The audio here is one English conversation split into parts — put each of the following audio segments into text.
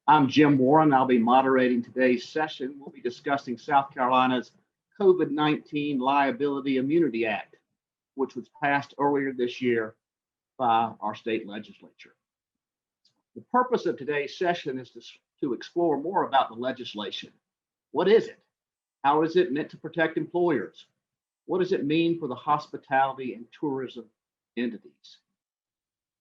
I'm Jim Warren. I'll be moderating today's session. We'll be discussing South Carolina's COVID-19 Liability Immunity Act, which was passed earlier this year by our state legislature. The purpose of today's session is to explore more about the legislation. What is it? How is it meant to protect employers? What does it mean for the hospitality and tourism entities?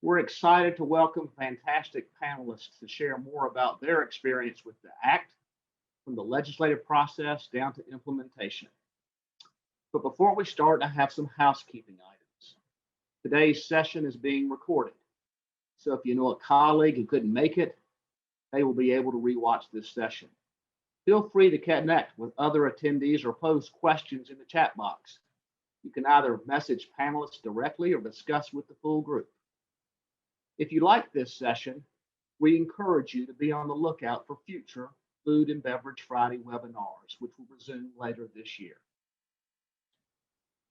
We're excited to welcome fantastic panelists to share more about their experience with the Act, from the legislative process down to implementation. But before we start, I have some housekeeping items. Today's session is being recorded. So if you know a colleague who couldn't make it, they will be able to rewatch this session. Feel free to connect with other attendees or pose questions in the chat box. You can either message panelists directly or discuss with the full group. If you like this session, we encourage you to be on the lookout for future Food and Beverage Friday webinars, which will resume later this year.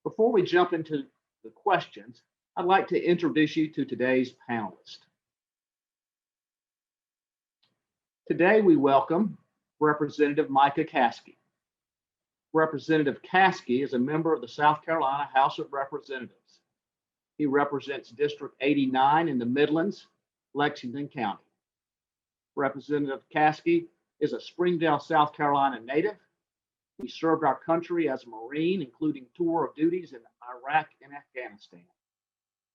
Before we jump into the questions, I'd like to introduce you to today's panelists. Today, we welcome Representative Micah Caskey. Representative Caskey is a member of the South Carolina House of Representatives. He represents District 89 in the Midlands, Lexington County. Representative Caskey is a Springdale, South Carolina native. He served our country as a Marine, including tour of duties in Iraq and Afghanistan.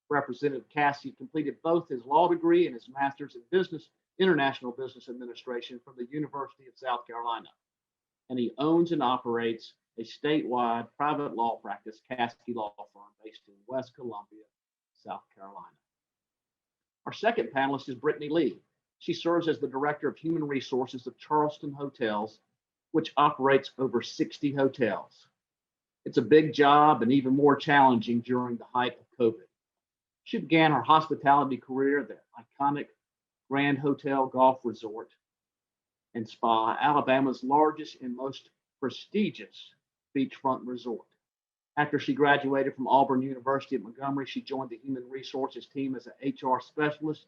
Representative Caskey completed both his law degree and his master's in International Business Administration from the University of South Carolina. And he owns and operates a statewide private law practice, Caskey Law Firm, based in West Columbia, South Carolina. Our second panelist is Brittany Lee. She serves as the Director of Human Resources of Charleston Hotels, which operates over 60 hotels. It's a big job and even more challenging during the height of COVID. She began her hospitality career at the iconic Grand Hotel Golf Resort and Spa, Alabama's largest and most prestigious beachfront resort. After she graduated from Auburn University at Montgomery, she joined the Human Resources team as an HR specialist,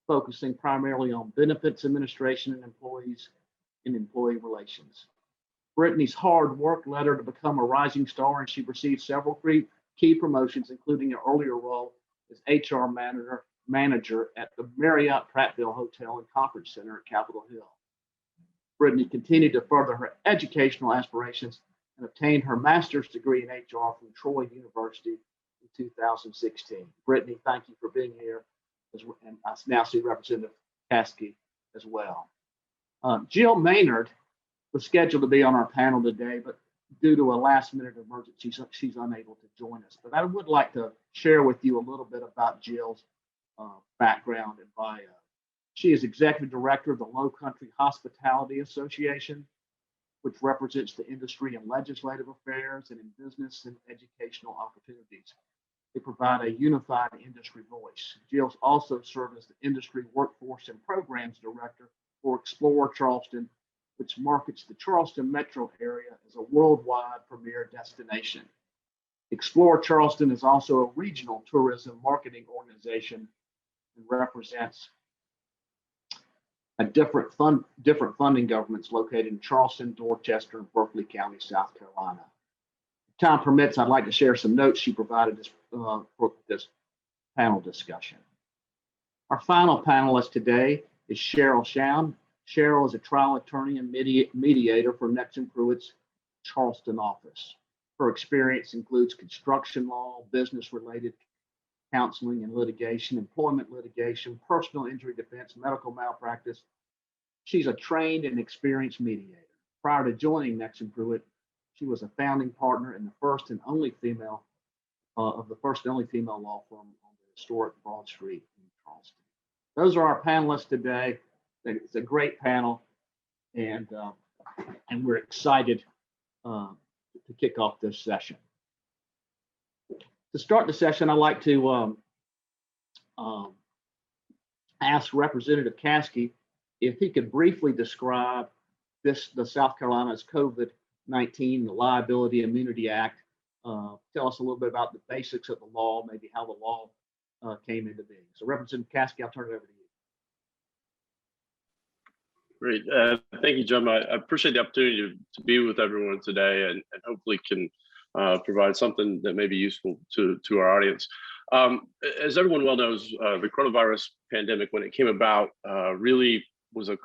focusing primarily on benefits administration and employee relations. Brittany's hard work led her to become a rising star, and she received several key promotions, including an earlier role as HR manager at the Marriott Prattville Hotel and Conference Center at Capitol Hill. Brittany continued to further her educational aspirations and obtained her master's degree in HR from Troy University in 2016. Brittany, thank you for being here, and I now see Representative Caskey as well. Jill Maynard was scheduled to be on our panel today, but due to a last-minute emergency, she's unable to join us. But I would like to share with you a little bit about Jill's background and bio. She is Executive Director of the Low Country Hospitality Association, which represents the industry in legislative affairs and in business and educational opportunities. They provide a unified industry voice. Jill's also served as the Industry Workforce and Programs Director for Explore Charleston, which markets the Charleston metro area as a worldwide premier destination. Explore Charleston is also a regional tourism marketing organization and represents different funding governments located in Charleston, Dorchester, and Berkeley County, South Carolina. If time permits, I'd like to share some notes she provided for this panel discussion. Our final panelist today is Cheryl Sham. Cheryl is a trial attorney and mediator for Nexsen Pruet's Charleston office. Her experience includes construction law, business-related counseling and litigation, employment litigation, personal injury defense, medical malpractice. She's a trained and experienced mediator. Prior to joining Nexsen Pruet, she was a founding partner in the first and only female law firm on the historic Broad Street in Charleston. Those are our panelists today. It's a great panel, and we're excited to kick off this session. To start the session, I'd like to ask Representative Caskey if he could briefly describe the South Carolina's COVID-19, the Liability Immunity Act. Tell us a little bit about the basics of the law, maybe how the law came into being. So Representative Caskey, I'll turn it over to you. Great. Thank you, Jim. I appreciate the opportunity to be with everyone today and hopefully can provide something that may be useful to our audience. As everyone well knows, the coronavirus pandemic, when it came about, really was a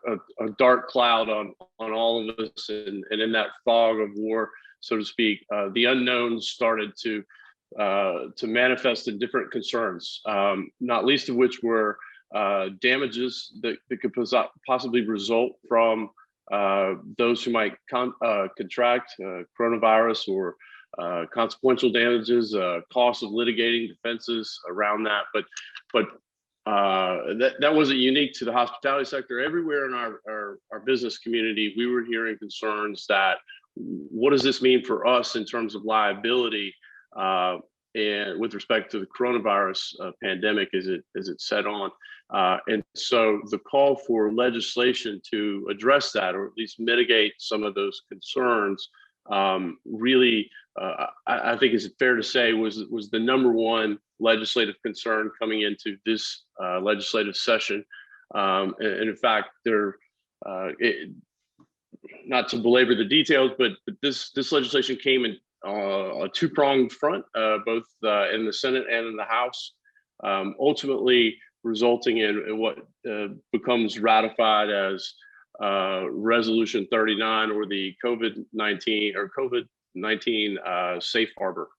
dark cloud on all of us. And in that fog of war, so to speak, the unknowns started to manifest in different concerns, not least of which were damages that could possibly result from those who might contract coronavirus, or consequential damages, cost of litigating defenses around that. But that wasn't unique to the hospitality sector. Everywhere in our business community, we were hearing concerns that, what does this mean for us in terms of liability? And with respect to the coronavirus pandemic, is it set on? And so the call for legislation to address that, or at least mitigate some of those concerns, really, I think is fair to say was the number one legislative concern coming into this legislative session. And in fact, not to belabor the details, but this legislation came in a two-pronged front, both in the Senate and in the House, ultimately resulting in what becomes ratified as Resolution 39, or the COVID-19 Safe Harbor,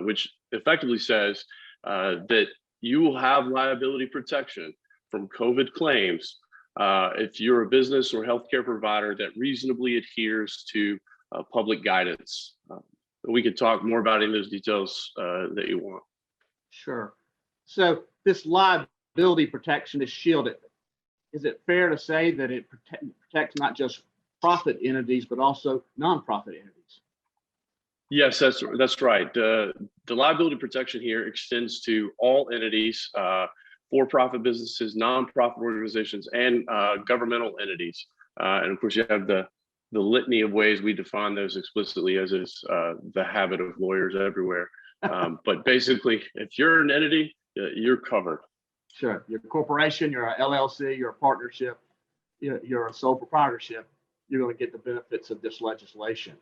which effectively says that you will have liability protection from COVID claims if you're a business or healthcare provider that reasonably adheres to public guidance. We could talk more about any of those details that you want. Sure. So this liability protection is shielded. Is it fair to say that it protects not just profit entities, but also nonprofit entities? Yes, that's right. The liability protection here extends to all entities, for-profit businesses, nonprofit organizations, and governmental entities. And of course, you have the litany of ways we define those explicitly, as is the habit of lawyers everywhere. But basically, if you're an entity, you're covered. Sure. You're a corporation, you're a LLC, you're a partnership, you're a sole proprietorship, you're going to get the benefits of this legislation.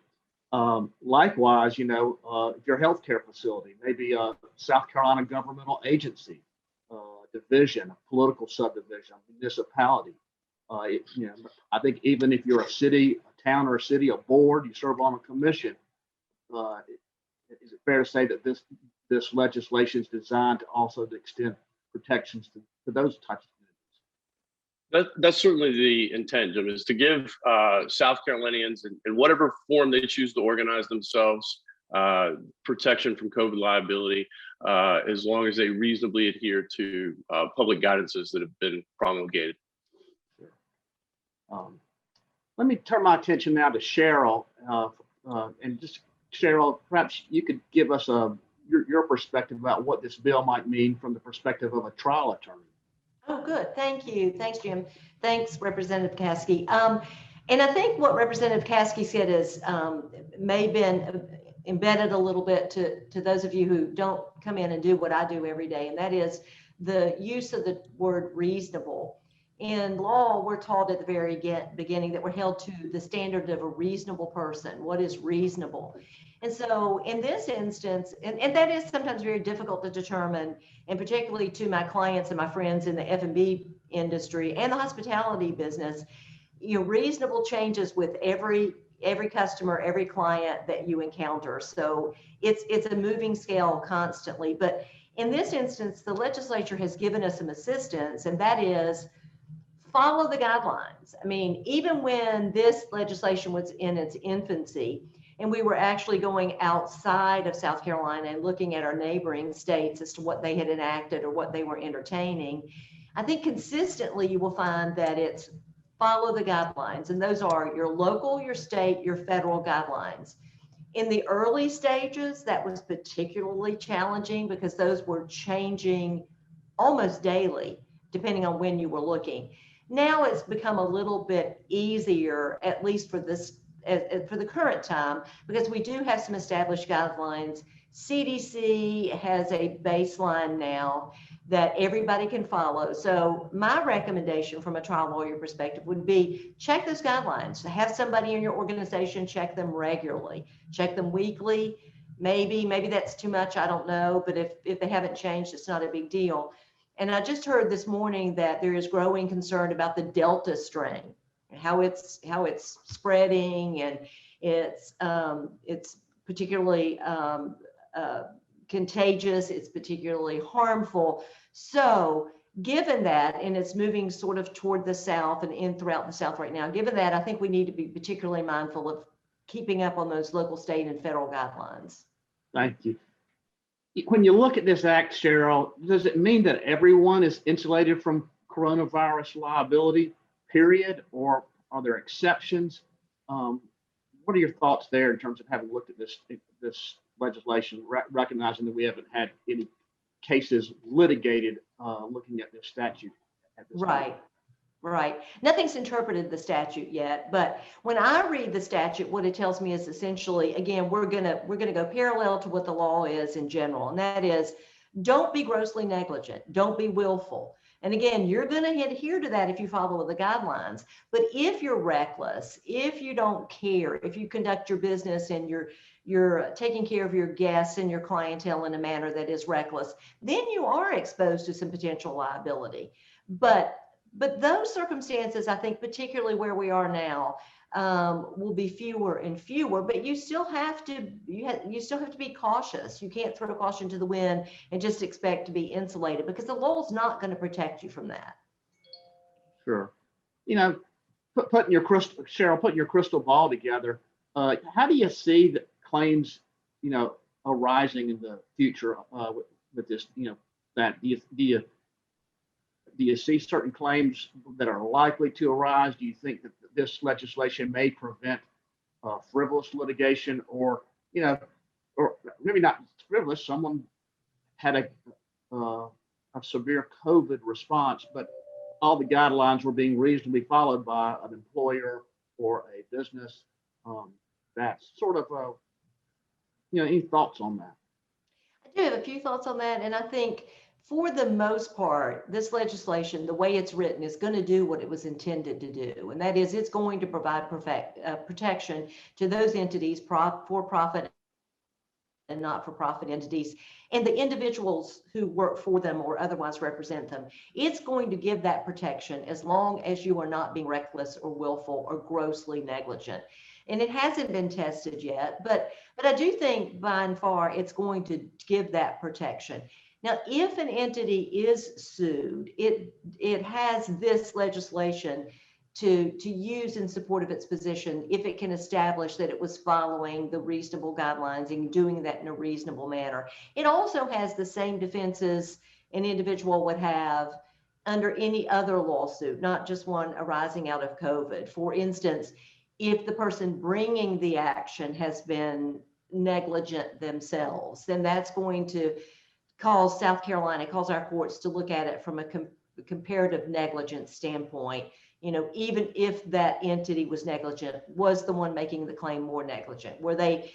Likewise, if you're a healthcare facility, maybe a South Carolina governmental agency, division, a political subdivision, a municipality. I think even if you're a city, a town or a city, a board, you serve on a commission, is it fair to say that this legislation is designed to also extend protections to those types of entities? That's certainly the intent, Jim, is to give South Carolinians, in whatever form they choose to organize themselves, protection from COVID liability, as long as they reasonably adhere to public guidances that have been promulgated. Let me turn my attention now to Cheryl, and just Cheryl, perhaps you could give us your perspective about what this bill might mean from the perspective of a trial attorney. Oh, good. Thank you. Thanks, Jim. Thanks, Representative Caskey. And I think what Representative Caskey said is may have been embedded a little bit to those of you who don't come in and do what I do every day, and that is the use of the word reasonable. In law, we're taught at the very beginning that we're held to the standard of a reasonable person. What is reasonable? And so in this instance, and that is sometimes very difficult to determine, and particularly to my clients and my friends in the F&B industry and the hospitality business, reasonable changes with every customer, every client that you encounter. So it's a moving scale constantly. But in this instance, the legislature has given us some assistance, and that is follow the guidelines. I mean, even when this legislation was in its infancy, and we were actually going outside of South Carolina and looking at our neighboring states as to what they had enacted or what they were entertaining, I think consistently you will find that it's follow the guidelines. And those are your local, your state, your federal guidelines. In the early stages, that was particularly challenging because those were changing almost daily, depending on when you were looking. Now it's become a little bit easier, at least for the current time, because we do have some established guidelines. CDC has a baseline now that everybody can follow. So my recommendation from a trial lawyer perspective would be check those guidelines. Have somebody in your organization check them regularly, check them weekly. Maybe that's too much, I don't know, but if they haven't changed, it's not a big deal. And I just heard this morning that there is growing concern about the Delta strain, how it's spreading, and it's particularly contagious, it's particularly harmful. So given that, and it's moving sort of toward the South and in throughout the South right now, given that, I think we need to be particularly mindful of keeping up on those local, state, and federal guidelines. Thank you. When you look at this act, Cheryl, does it mean that everyone is insulated from coronavirus liability, period, or are there exceptions? What are your thoughts there in terms of having looked at this legislation, recognizing that we haven't had any cases litigated looking at this statute at this time? Right. Nothing's interpreted the statute yet, but when I read the statute, what it tells me is essentially, again, we're gonna go parallel to what the law is in general, and that is, don't be grossly negligent, don't be willful. And again, you're going to adhere to that if you follow the guidelines. But if you're reckless, if you don't care, if you conduct your business and you're taking care of your guests and your clientele in a manner that is reckless, then you are exposed to some potential liability. But those circumstances, I think, particularly where we are now, will be fewer and fewer. But you still have to be cautious. You can't throw caution to the wind and just expect to be insulated, because the law is not going to protect you from that. Sure. You know, putting your crystal ball together, how do you see the claims, arising in the future with this? That do you see certain claims that are likely to arise? Do you think that this legislation may prevent frivolous litigation, or maybe not frivolous? Someone had a severe COVID response, but all the guidelines were being reasonably followed by an employer or a business. That's sort of any thoughts on that? I do have a few thoughts on that, and I think, for the most part, this legislation, the way it's written, is going to do what it was intended to do. And that is, it's going to provide protection to those entities, for-profit and not-for-profit entities, and the individuals who work for them or otherwise represent them. It's going to give that protection as long as you are not being reckless or willful or grossly negligent. And it hasn't been tested yet, but I do think by and far it's going to give that protection. Now, if an entity is sued, it has this legislation to use in support of its position if it can establish that it was following the reasonable guidelines and doing that in a reasonable manner. It also has the same defenses an individual would have under any other lawsuit, not just one arising out of COVID. For instance, if the person bringing the action has been negligent themselves, then that's going to cause our courts to look at it from a comparative negligence standpoint. Even if that entity was negligent, was the one making the claim more negligent? Were they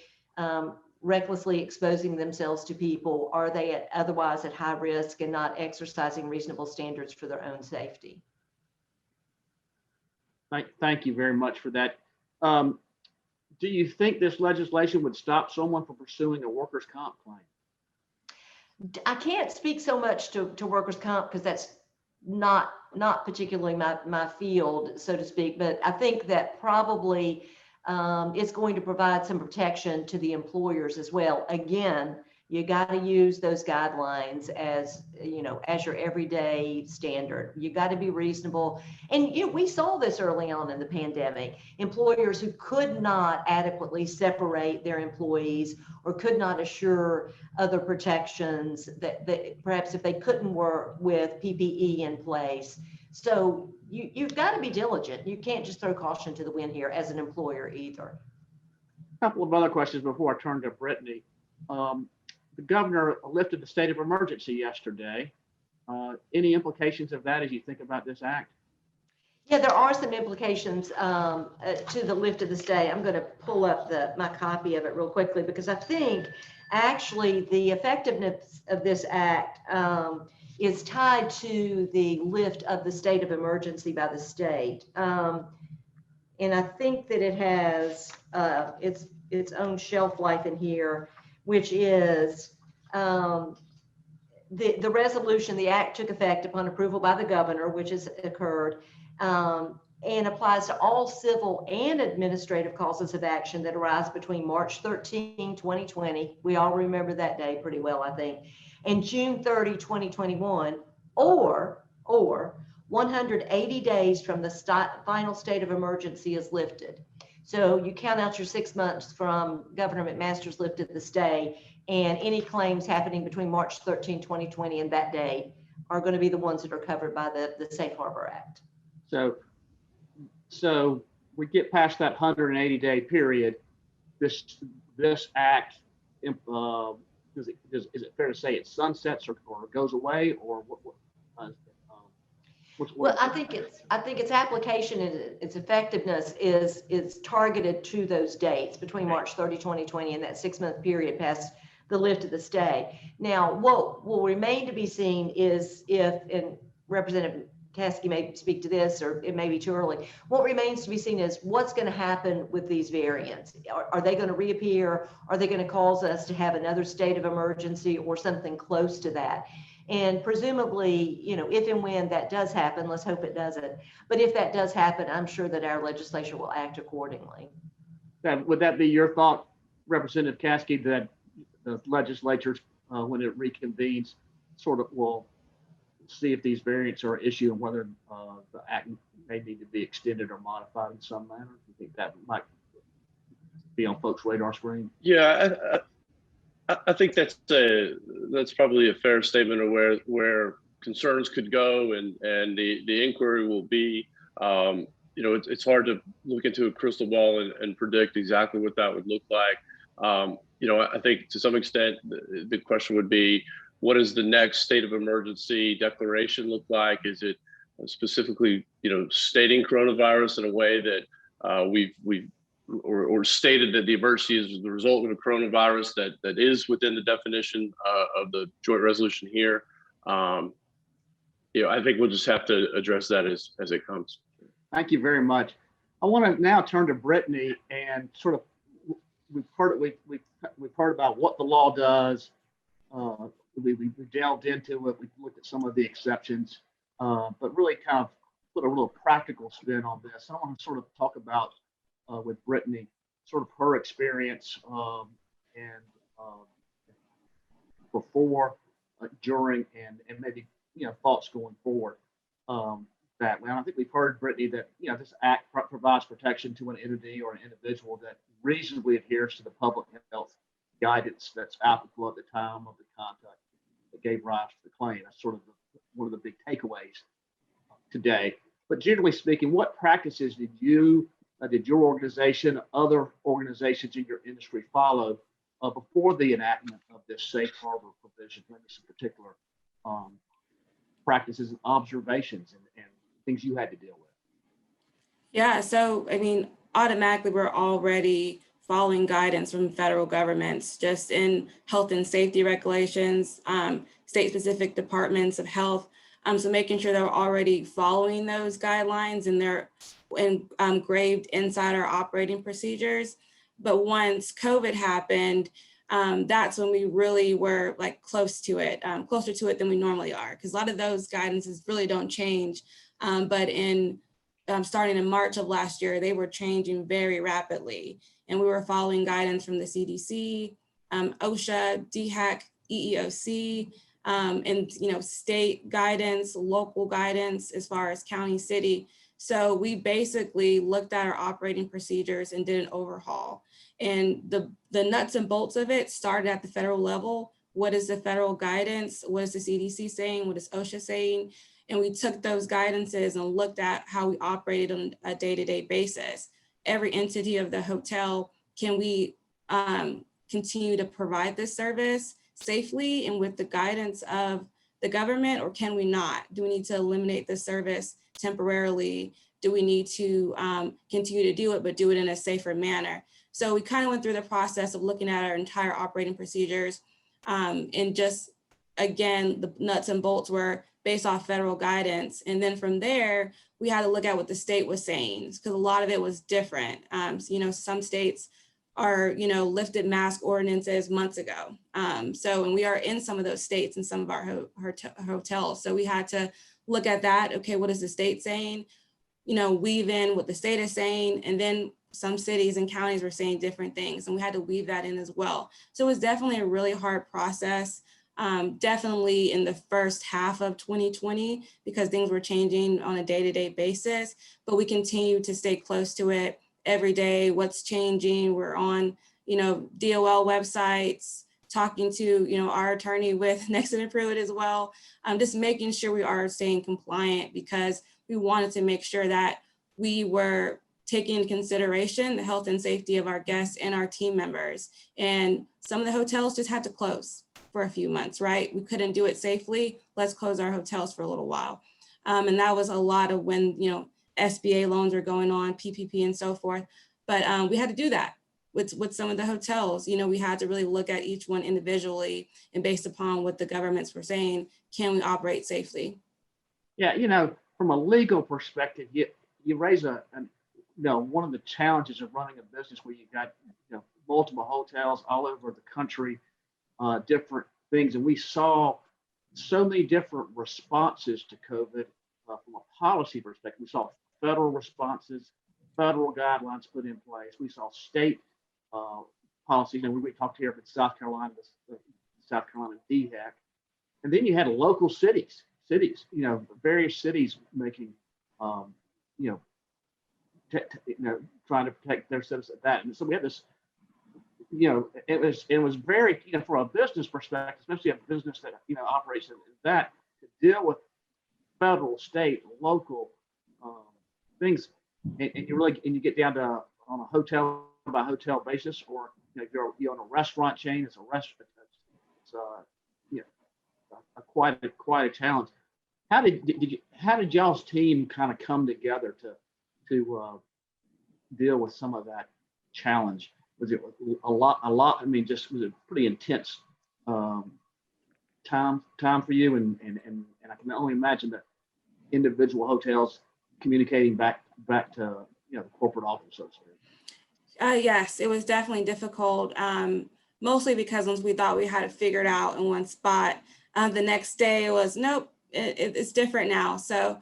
recklessly exposing themselves to people? Are they otherwise at high risk and not exercising reasonable standards for their own safety? Thank you very much for that. Do you think this legislation would stop someone from pursuing a workers' comp claim? I can't speak so much to workers' comp, because that's not particularly my field, so to speak. But I think that probably it's going to provide some protection to the employers as well. Again, you got to use those guidelines as your everyday standard. You got to be reasonable. And we saw this early on in the pandemic. Employers who could not adequately separate their employees or could not assure other protections, that perhaps if they couldn't work with PPE in place. So you've got to be diligent. You can't just throw caution to the wind here as an employer either. A couple of other questions before I turn to Brittany. The governor lifted the state of emergency yesterday. Any implications of that as you think about this act? Yeah, there are some implications to the lift of the stay. I'm going to pull up my copy of it real quickly, because I think actually the effectiveness of this act is tied to the lift of the state of emergency by the state. And I think that it has its own shelf life in here, which is the resolution, the act took effect upon approval by the governor, which has occurred, and applies to all civil and administrative causes of action that arise between March 13, 2020. We all remember that day pretty well, I think, and June 30, 2021, or 180 days from the final state of emergency is lifted. So you count out your 6 months from Governor McMaster's lifted the stay, and any claims happening between March 13, 2020 and that day are going to be the ones that are covered by the Safe Harbor Act. So we get past that 180-day period. This act, is it fair to say it sunsets or goes away, or what? Well, I think its application and its effectiveness is targeted to those dates between March 30, 2020 and that 6 month period past the lift of the stay. Now, what will remain to be seen is if, and Representative Caskey may speak to this, or it may be too early. What remains to be seen is what's going to happen with these variants. Are they going to reappear? Are they going to cause us to have another state of emergency or something close to that? And presumably, you know, if and when that does happen, let's hope it doesn't. But if that does happen, I'm sure that our legislature will act accordingly. Would that be your thought, Representative Caskey, that the legislature, when it reconvenes, sort of will see if these variants are an issue and whether the act may need to be extended or modified in some manner? Do you think that might be on folks' radar screen? Yeah, I think that's probably a fair statement of where concerns could go, and the inquiry will be. You know, it's hard to look into a crystal ball and predict exactly what that would look like. You know, I think to some extent the question would be, what does the next state of emergency declaration look like? Is it specifically, you know, stating coronavirus in a way that we've stated that the emergency is the result of a coronavirus that is within the definition of the joint resolution here? You know, I think we'll just have to address that as it comes. Thank you very much. I want to now turn to Brittany and sort of we've heard about what the law does. We delved into it. We looked at some of the exceptions, but really kind of put a little practical spin on this. I want to sort of talk about with Brittany, sort of her experience and before, during, and maybe, you know, thoughts going forward. That way, and I think we've heard, Brittany, that, you know, this act provides protection to an entity or an individual that reasonably adheres to the public health guidance that's applicable at the time of the conduct that gave rise to the claim. That's sort of one of the big takeaways today. But generally speaking, what practices did your organization, other organizations in your industry follow before the enactment of this safe harbor provision? Maybe some particular practices and observations and things you had to deal with. Yeah, so I mean, automatically we're already following guidance from federal governments, just in health and safety regulations, state-specific departments of health. So making sure they're already following those guidelines and they're engraved inside our operating procedures. But once COVID happened, that's when we really were like closer to it than we normally are, because a lot of those guidances really don't change. But starting in March of last year, they were changing very rapidly. And we were following guidance from the CDC, OSHA, DHEC, EEOC, and, you know, state guidance, local guidance as far as county, city. So we basically looked at our operating procedures and did an overhaul. And the nuts and bolts of it started at the federal level. What is the federal guidance? What is the CDC saying? What is OSHA saying? And we took those guidances and looked at how we operated on a day-to-day basis. Every entity of the hotel, can we continue to provide this service safely and with the guidance of the government, or can we not? Do we need to eliminate the service temporarily? Do we need to continue to do it, but do it in a safer manner? So we kind of went through the process of looking at our entire operating procedures and just again, the nuts and bolts were based off federal guidance. And then from there, we had to look at what the state was saying, because a lot of it was different. So, some states are, lifted mask ordinances months ago. And we are in some of those states in some of our hotels. So we had to look at that. Okay, what is the state saying? Weave in what the state is saying. And then some cities and counties were saying different things, and we had to weave that in as well. So it was definitely a really hard process. Definitely in the first half of 2020, because things were changing on a day-to-day basis, but we continue to stay close to it every day. What's changing? We're on, DOL websites, talking to, our attorney with Nexsen Pruet as well. Just making sure we are staying compliant, because we wanted to make sure that we were taking into consideration the health and safety of our guests and our team members. And some of the hotels just had to close for a few months, right? We couldn't do it safely. Let's close our hotels for a little while. And that was a lot of when, SBA loans were going on, PPP and so forth. But we had to do that with some of the hotels. We had to really look at each one individually, and based upon what the governments were saying, can we operate safely? Yeah, from a legal perspective, you raise one of the challenges of running a business where you got multiple hotels all over the country, different things, and we saw so many different responses to COVID from a policy perspective. We saw federal responses, federal guidelines put in place. We saw state policies, and we talked here in South Carolina, South Carolina DHEC, and then you had local cities, various cities making, trying to protect their citizens at that. And so we had this, it was very, from a business perspective, especially a business that, operates that, to deal with federal, state, local things. And you get down to on a hotel by hotel basis, or if you're on a restaurant chain, it's a restaurant. It's quite a challenge. How did y'all's team kind of come together to deal with some of that challenge? Was it a lot? I mean, just was it pretty intense time for you? And I can only imagine that individual hotels communicating back to the corporate office, so to speak. Yes, it was definitely difficult. Mostly because once we thought we had it figured out in one spot, the next day was nope, it's different now. So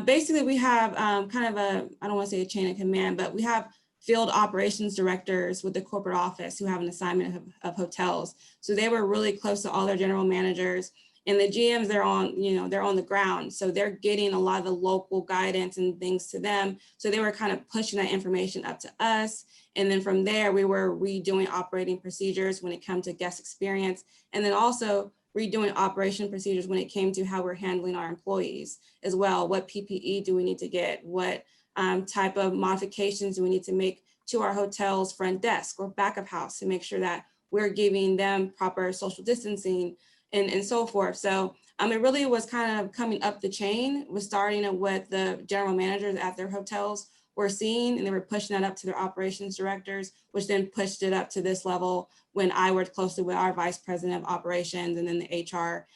basically, we have kind of I don't want to say a chain of command, but we have field operations directors with the corporate office who have an assignment of hotels. So they were really close to all their general managers, and the GMs, they're on the ground. So they're getting a lot of the local guidance and things to them. So they were kind of pushing that information up to us. And then from there, we were redoing operating procedures when it comes to guest experience. And then also redoing operation procedures when it came to how we're handling our employees as well. What PPE do we need to get? What type of modifications do we need to make to our hotel's front desk or back of house to make sure that we're giving them proper social distancing and so forth. So it really was kind of coming up the chain, was starting with the general managers at their hotels were seeing, and they were pushing that up to their operations directors, which then pushed it up to this level when I worked closely with our vice president of operations and then the HR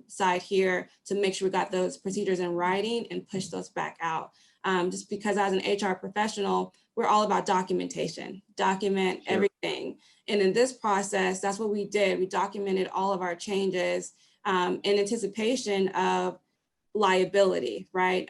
side here to make sure we got those procedures in writing and push those back out. Just because as an HR professional, we're all about documentation, document Sure. everything. And in this process, that's what we did. We documented all of our changes in anticipation of liability, right?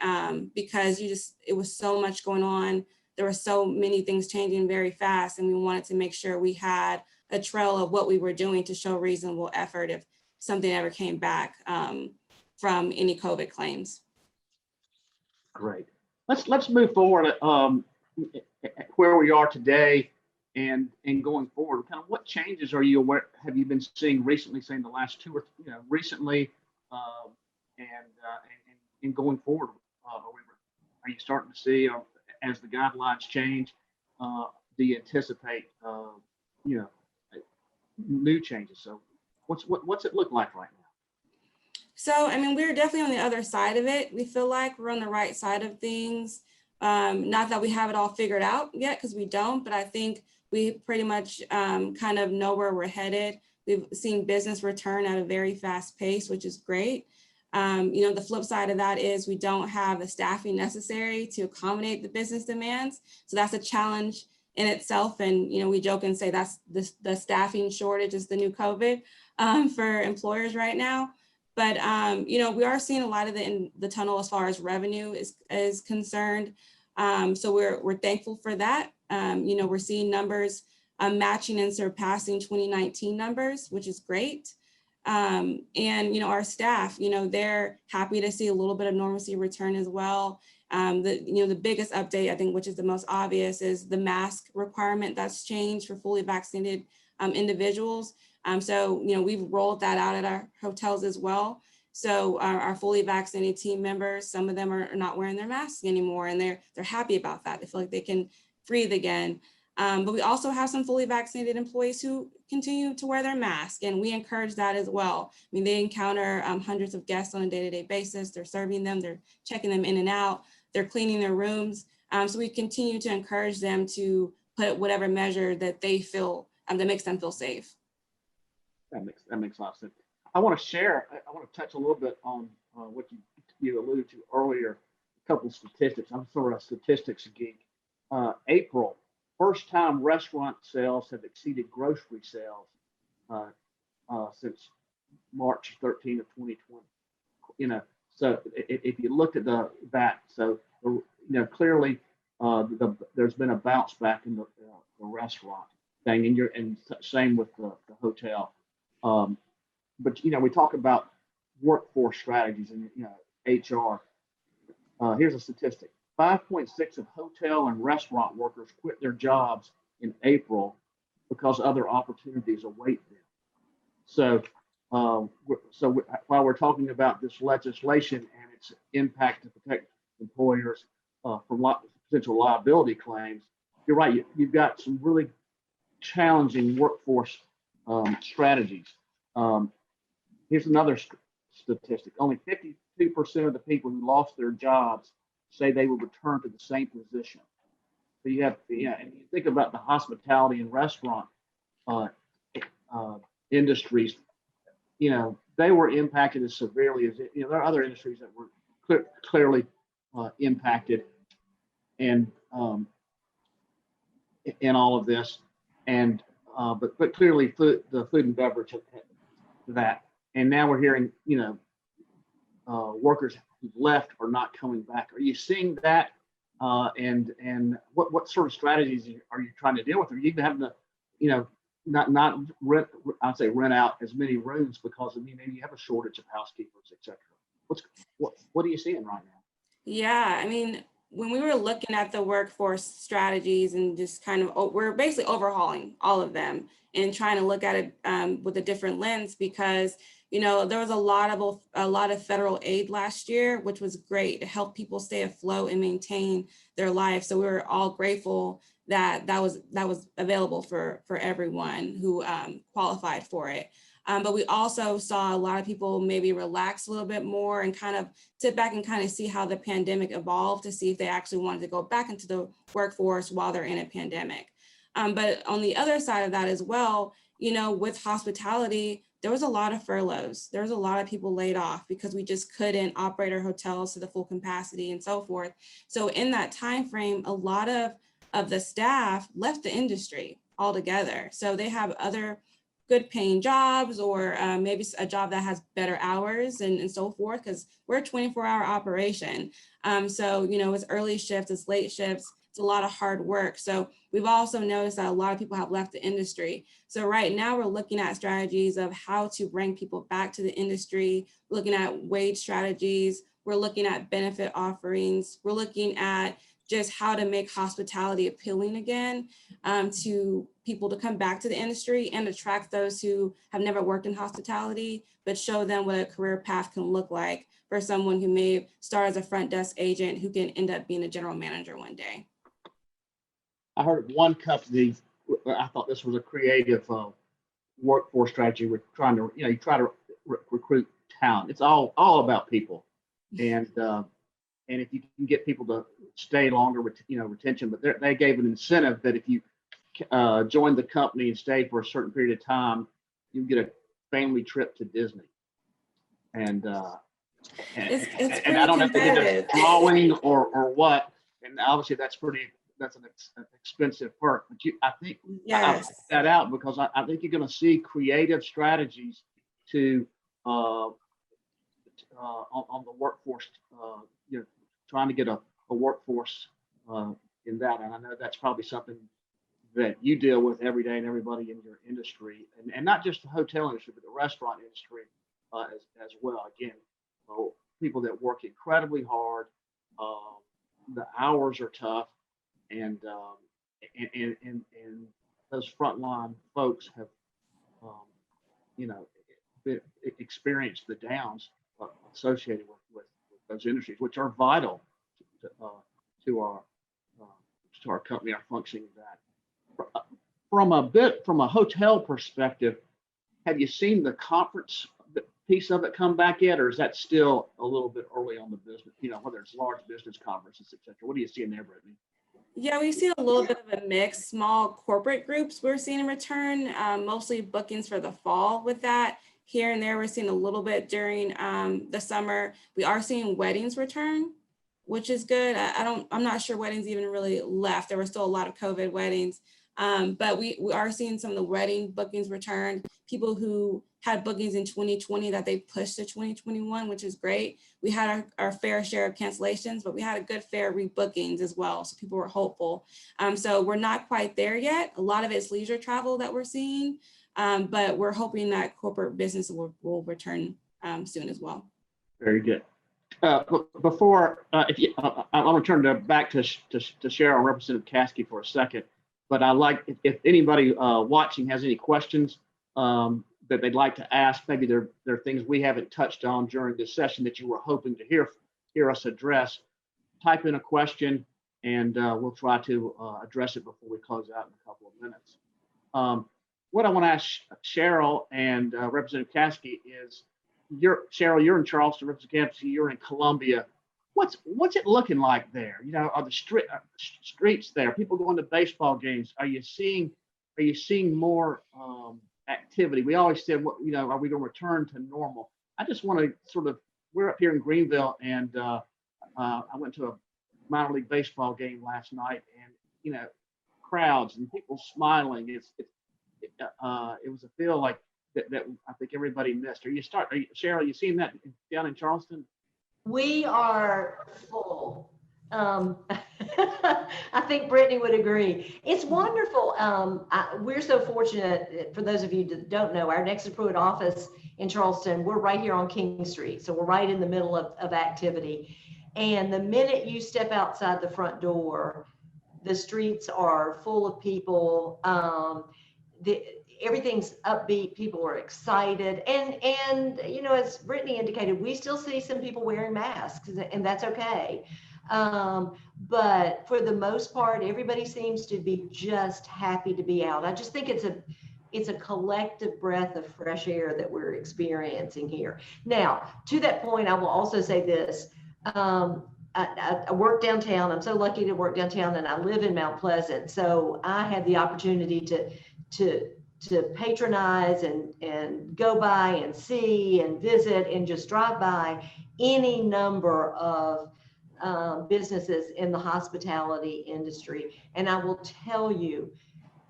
Because it was so much going on. There were so many things changing very fast, and we wanted to make sure we had a trail of what we were doing to show reasonable effort if something ever came back from any COVID claims. Great. Let's move forward where we are today and going forward. Kind of what changes have you been seeing recently, say in the last two or recently, and going forward? Are you starting to see as the guidelines change? Do you anticipate new changes? So what's it look like right now? So, we're definitely on the other side of it. We feel like we're on the right side of things. Not that we have it all figured out yet, because we don't, but I think we pretty much kind of know where we're headed. We've seen business return at a very fast pace, which is great. The flip side of that is we don't have the staffing necessary to accommodate the business demands. So that's a challenge in itself. And, we joke and say that's the staffing shortage is the new COVID for employers right now. But, we are seeing a lot of in the tunnel as far as revenue is concerned. So we're thankful for that. We're seeing numbers matching and surpassing 2019 numbers, which is great. Our staff, they're happy to see a little bit of normalcy return as well. The biggest update, I think, which is the most obvious, is the mask requirement that's changed for fully vaccinated individuals. We've rolled that out at our hotels as well. So our fully vaccinated team members, some of them are not wearing their masks anymore, and they're happy about that. They feel like they can breathe again. But we also have some fully vaccinated employees who continue to wear their mask, and we encourage that as well. I mean, they encounter hundreds of guests on a day-to-day basis. They're serving them, they're checking them in and out, they're cleaning their rooms. So we continue to encourage them to put whatever measure that they feel that makes them feel safe. That makes a lot of sense. I want to touch a little bit on what you alluded to earlier, a couple of statistics. I'm sort of a statistics geek. April, first time restaurant sales have exceeded grocery sales since March 13 of 2020. So if you looked at that, so clearly there's been a bounce back in the restaurant thing, and same with the hotel. But we talk about workforce strategies and HR. Here's a statistic: 5.6 of hotel and restaurant workers quit their jobs in April because other opportunities await them. So, while we're talking about this legislation and its impact to protect employers from potential liability claims, you're right. You've got some really challenging workforce strategies. Here's another statistic: only 52% of the people who lost their jobs say they will return to the same position. So you have, and you think about the hospitality and restaurant industries, they were impacted as severely as there are other industries that were clearly impacted and in all of this, and but clearly the food and beverage that, and now we're hearing workers who've left are not coming back. Are you seeing that? And what sort of strategies are you trying to deal with? Are you even having to, not rent, I'd say rent out as many rooms because maybe you have a shortage of housekeepers, et cetera. What are you seeing right now? Yeah, when we were looking at the workforce strategies and just kind of, we're basically overhauling all of them and trying to look at it with a different lens, because there was a lot of federal aid last year, which was great to help people stay afloat and maintain their lives. So we were all grateful that was available for everyone who qualified for it. But we also saw a lot of people maybe relax a little bit more and kind of sit back and kind of see how the pandemic evolved to see if they actually wanted to go back into the workforce while they're in a pandemic. But on the other side of that as well, with hospitality, there was a lot of furloughs. There was a lot of people laid off because we just couldn't operate our hotels to the full capacity and so forth. So in that time frame, a lot of the staff left the industry altogether. So they have other good paying jobs, or maybe a job that has better hours and so forth, because we're a 24-hour operation. So it's early shifts, it's late shifts, it's a lot of hard work. So we've also noticed that a lot of people have left the industry. So right now we're looking at strategies of how to bring people back to the industry, looking at wage strategies, we're looking at benefit offerings, we're looking at just how to make hospitality appealing again to people to come back to the industry and attract those who have never worked in hospitality, but show them what a career path can look like for someone who may start as a front desk agent who can end up being a general manager one day. I heard one company, I thought this was a creative workforce strategy. We're trying to, you try to recruit talent. It's all about people. And if you can get people to stay longer with, retention, but they gave an incentive that if you joined the company and stayed for a certain period of time, you get a family trip to Disney. And It's and I don't know if they did competitive. a drawing or what. And obviously that's an expensive perk. But I think I Yes. put that out because I think you're going to see creative strategies to on the workforce. Trying to get a workforce in that. And I know that's probably something that you deal with every day and everybody in your industry, and not just the hotel industry, but the restaurant industry as well. Again, people that work incredibly hard. The hours are tough, and those frontline folks have, experienced the downs associated with those industries, which are vital to our company, our functioning of that. From a hotel perspective, have you seen the conference piece of it come back yet, or is that still a little bit early on the business, whether it's large business conferences, et cetera? What do you see in there, Brittany? Yeah, we've seen a little bit of a mix. Small corporate groups we're seeing in return, mostly bookings for the fall with that. Here and there, we're seeing a little bit during the summer. We are seeing weddings return, which is good. I'm not sure weddings even really left. There were still a lot of COVID weddings, but we are seeing some of the wedding bookings return. People who had bookings in 2020 that they pushed to 2021, which is great. We had our fair share of cancellations, but we had a good fair rebookings as well. So people were hopeful. So we're not quite there yet. A lot of it's leisure travel that we're seeing, but we're hoping that corporate business will return soon as well. Very good. Before, I want to turn back to Cheryl, Representative Caskey for a second. But I like if anybody watching has any questions that they'd like to ask, maybe there are things we haven't touched on during this session that you were hoping to hear us address. Type in a question, and we'll try to address it before we close out in a couple of minutes. What I want to ask Cheryl and Representative Caskey is, Cheryl, you're in Charleston, Representative Caskey, you're in Columbia. What's it looking like there? Are the streets there? People going to baseball games? Are you seeing more activity? We always said, are we going to return to normal? I just want to we're up here in Greenville, and I went to a minor league baseball game last night, and crowds and people smiling. It was a feel like that I think everybody missed. Cheryl, are you seeing that down in Charleston? We are full. I think Brittany would agree. It's wonderful. We're so fortunate. For those of you that don't know, our Nexsen Pruet office in Charleston, we're right here on King Street. So we're right in the middle of activity. And the minute you step outside the front door, the streets are full of people. Everything's upbeat. People are excited. And as Brittany indicated, we still see some people wearing masks, and that's okay. But for the most part, everybody seems to be just happy to be out. I just think it's a collective breath of fresh air that we're experiencing here. Now, to that point, I will also say this. I work downtown. I'm so lucky to work downtown, and I live in Mount Pleasant. So I had the opportunity to patronize and go by and see and visit and just drive by any number of businesses in the hospitality industry. And I will tell you,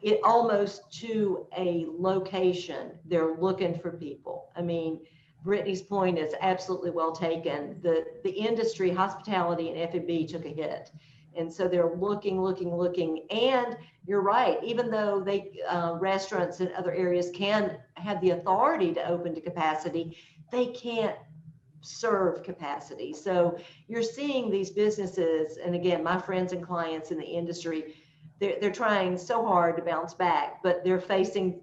it almost to a location, they're looking for people. I mean, Brittany's point is absolutely well taken. The industry, hospitality and F&B took a hit. And so they're looking. And you're right, even though restaurants and other areas can have the authority to open to capacity, they can't serve capacity. So you're seeing these businesses, and again, my friends and clients in the industry, they're trying so hard to bounce back, but they're facing,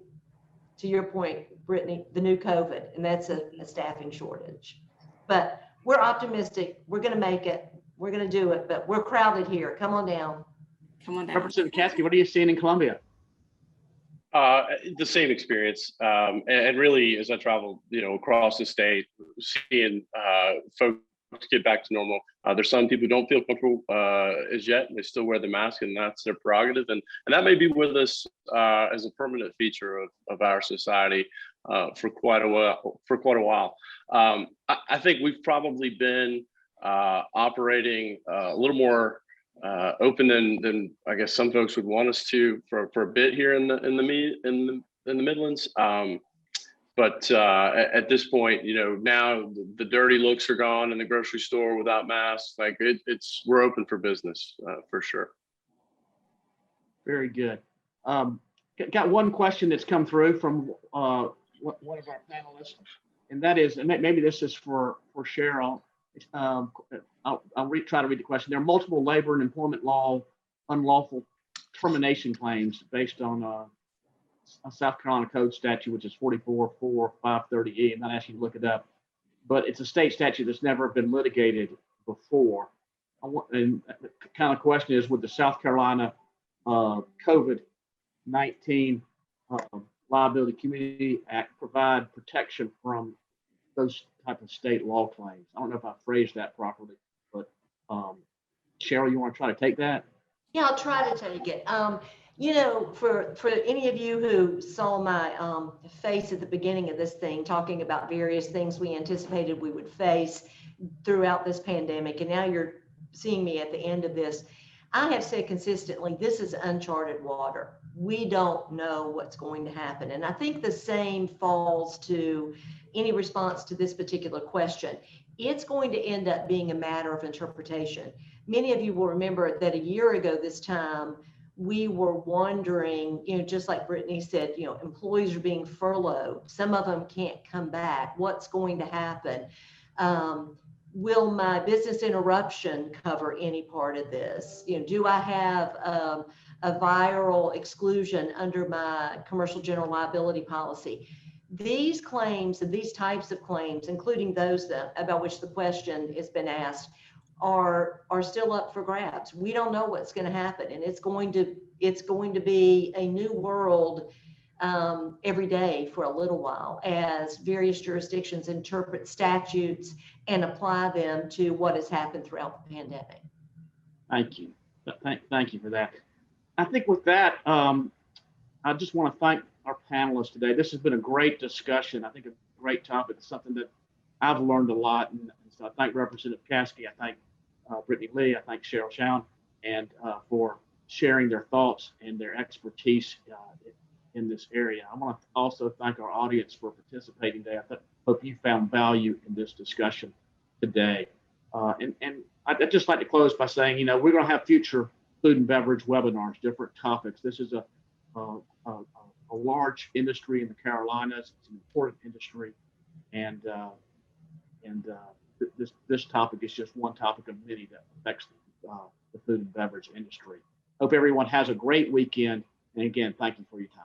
to your point, Brittany, the new COVID, and that's a staffing shortage. But we're optimistic. We're going to make it. We're going to do it, but we're crowded here. Come on down. Representative Caskey, what are you seeing in Columbia? The same experience, and really, as I travel, across the state, seeing folks get back to normal. There's some people who don't feel comfortable as yet, and they still wear the mask, and that's their prerogative. And that may be with us as a permanent feature of our society. for quite a while. I think we've probably been operating a little more open than I guess some folks would want us to for a bit here in the Midlands. But at this point, now the dirty looks are gone in the grocery store without masks. Like we're open for business for sure. Very good. Got one question that's come through from one of our panelists, and that is, and maybe this is for Cheryl. I'll try to read the question. There are multiple labor and employment law unlawful termination claims based on a South Carolina code statute, which is 44.4.530E. I'm not asking you to look it up, but it's a state statute that's never been litigated before. And the kind of question is, would the South Carolina COVID-19 Liability Community Act provide protection from those type of state law claims? I don't know if I phrased that properly, but Cheryl, you want to try to take that? Yeah, I'll try to take it. For any of you who saw my face at the beginning of this thing, talking about various things we anticipated we would face throughout this pandemic, and now you're seeing me at the end of this, I have said consistently, this is uncharted water. We don't know what's going to happen. And I think the same falls to any response to this particular question. It's going to end up being a matter of interpretation. Many of you will remember that a year ago this time, we were wondering, just like Brittany said, employees are being furloughed. Some of them can't come back. What's going to happen? Will my business interruption cover any part of this? Do I have a viral exclusion under my commercial general liability policy? These claims and these types of claims, including those about which the question has been asked, are still up for grabs. We don't know what's going to happen, and it's going to be a new world every day for a little while as various jurisdictions interpret statutes and apply them to what has happened throughout the pandemic. Thank you. Thank you for that. I think with that, I just want to thank our panelists today. This has been a great discussion. I think a great topic. It's something that I've learned a lot. And so I thank Representative Caskey. I thank Brittany Lee. I thank Cheryl Chown, and for sharing their thoughts and their expertise in this area. I want to also thank our audience for participating today. I hope you found value in this discussion today. And I'd just like to close by saying, we're going to have future food and beverage webinars, different topics. This is a large industry in the Carolinas. It's an important industry, and this topic is just one topic of many that affects the food and beverage industry. Hope everyone has a great weekend. And again, thank you for your time.